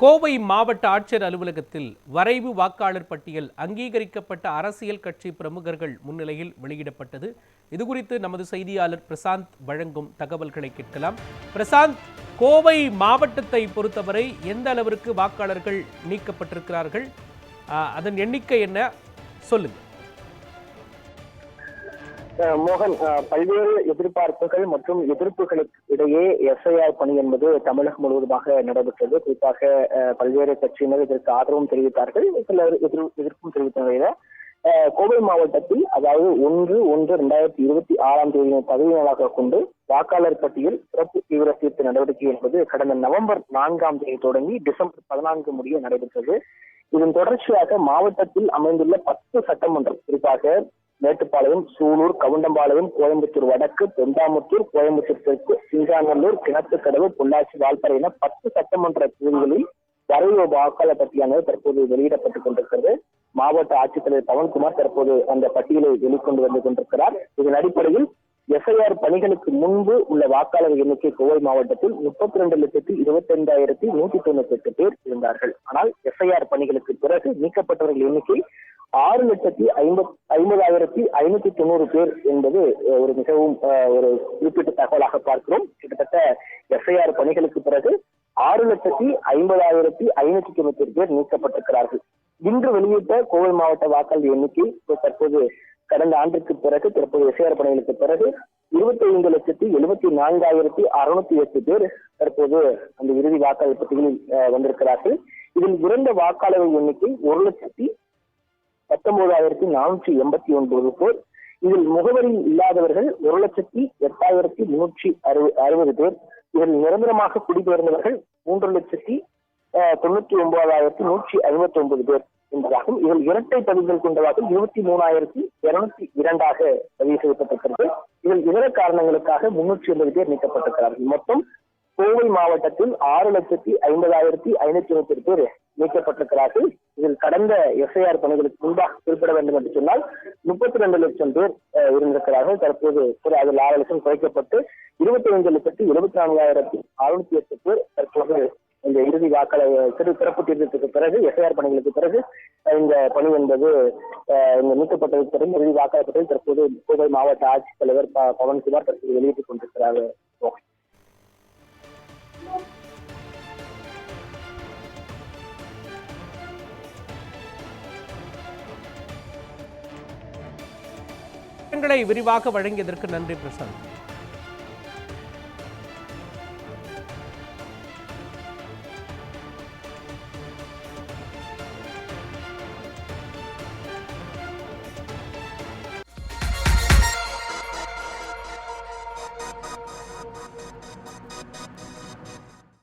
கோவை மாவட்ட ஆட்சியர் அலுவலகத்தில் வரைவு வாக்காளர் பட்டியல் அங்கீகரிக்கப்பட்ட அரசியல் கட்சி பிரமுகர்கள் முன்னிலையில் வெளியிடப்பட்டது. இதுகுறித்து நமது செய்தியாளர் பிரசாந்த் வழங்கும் தகவல்களை கேட்கலாம். பிரசாந்த், கோவை மாவட்டத்தை பொறுத்தவரை எந்த அளவிற்கு வாக்காளர்கள் நீக்கப்பட்டிருக்கிறார்கள், அதன் எண்ணிக்கை என்ன, சொல்லுங்க. மோகன், பல்வேறு எதிர்பார்ப்புகள் மற்றும் எதிர்ப்புகளுக்கு இடையே எஸ்ஐஆர் பணி என்பது தமிழகம் முழுவதுமாக நடைபெற்றது. குறிப்பாக பல்வேறு கட்சியினர் இதற்கு ஆதரவும் தெரிவித்தார்கள், சிலர் எதிர்ப்பும் தெரிவித்த நிலையில கோவை மாவட்டத்தில் அதாவது 1/1/2026 பதவி நாளாக கொண்டு வாக்காளர் பட்டியல் சிறப்பு தீவிர சீர்திருத்த நடவடிக்கை என்பது கடந்த நவம்பர் 4 தொடங்கி டிசம்பர் 14 முடிய நடைபெற்றது. இதன் தொடர்ச்சியாக மாவட்டத்தில் அமைந்துள்ள 10 சட்டமன்றம், குறிப்பாக மேட்டுப்பாளையம், சூலூர், கவுண்டம்பாளையம், கோயம்புத்தூர் வடக்கு, தொண்டாமுத்தூர், கோயம்புத்தூர் தெற்கு, சிங்காநல்லூர், கிணத்துக்கடவு, பொள்ளாச்சி, வால்பாறை என 10 சட்டமன்ற தொகுதிகளில் வரைவு வாக்காளர் பட்டியலானது தற்போது வெளியிடப்பட்டுக் கொண்டிருக்கிறது. மாவட்ட ஆட்சித்தலைவர் பவன்குமார் தற்போது அந்த பட்டியலை வெளிக்கொண்டு வந்து கொண்டிருக்கிறார். இதன் அடிப்படையில் எஸ்ஐஆர் பணிகளுக்கு முன்பு உள்ள வாக்காளர் எண்ணிக்கை கோவை மாவட்டத்தில் 32,25,198 பேர் இருந்தார்கள். ஆனால் எஸ்ஐஆர் பணிகளுக்கு பிறகு நீக்கப்பட்டவர்கள் எண்ணிக்கை 6,50,590 பேர் என்பது ஒரு மிகவும் ஒரு குறிப்பிட்ட தகவலாக பார்க்கிறோம். கிட்டத்தட்ட எஸ்ஐஆர் பணிகளுக்கு பிறகு 6,50,590 பேர் நீக்கப்பட்டிருக்கிறார்கள். இன்று வெளியிட்ட கோவை மாவட்ட வாக்காளர் எண்ணிக்கை தற்போது கடந்த ஆண்டிற்கு பிறகு தற்போது எஸ்ஐஆர் பணிகளுக்கு பிறகு 25,74,608 பேர் தற்போது அந்த இறுதி வாக்காளர் பட்டியலில் வந்திருக்கிறார்கள். இதில் இறந்த வாக்காளர்கள் எண்ணிக்கை 1,19,489 பேர். இதில் முகவரியில் இல்லாதவர்கள் 1,08,360 பேர். இதில் நிரந்தரமாக குடிபெயர்ந்தவர்கள் 3,99,159 பேர் என்பதாகும். இதில் இரட்டை பதிவுகள் கொண்டதாக 23,202 பதிவு செய்யப்பட்டிருக்கிறது. இதில் இதர காரணங்களுக்காக 380 பேர் நீக்கப்பட்டிருக்கிறார்கள். மொத்தம் கோவை மாவட்டத்தில் 6,50,590 பேர் நீக்கப்பட்டிருக்கிறார்கள். இதில் கடந்த எஸ்ஐஆர் பணிகளுக்கு முன்பாக குறிப்பிட வேண்டும் என்று சொன்னால் 32 லட்சம் பேர் இருந்திருக்கிறார்கள். தற்போது அதில் 6 லட்சம் குறைக்கப்பட்டு 25,74,608 பேர் தற்போது இந்த இறுதி வாக்காளர் சிறப்பு தீர்த்தத்துக்கு பிறகு எஸ்ஐஆர் பணிகளுக்கு பிறகு இந்த பணி என்பது இந்த நீக்கப்பட்டதுக்கு பிறகு இறுதி வாக்காளர் பட்டியல் தற்போது கோவை மாவட்ட ஆட்சித்தலைவர் பவன்குமார் தற்போது வெளியிட்டுக் கொண்டிருக்கிறார். விரிவாக வழங்கியதற்கு நன்றி பிரசாந்த்.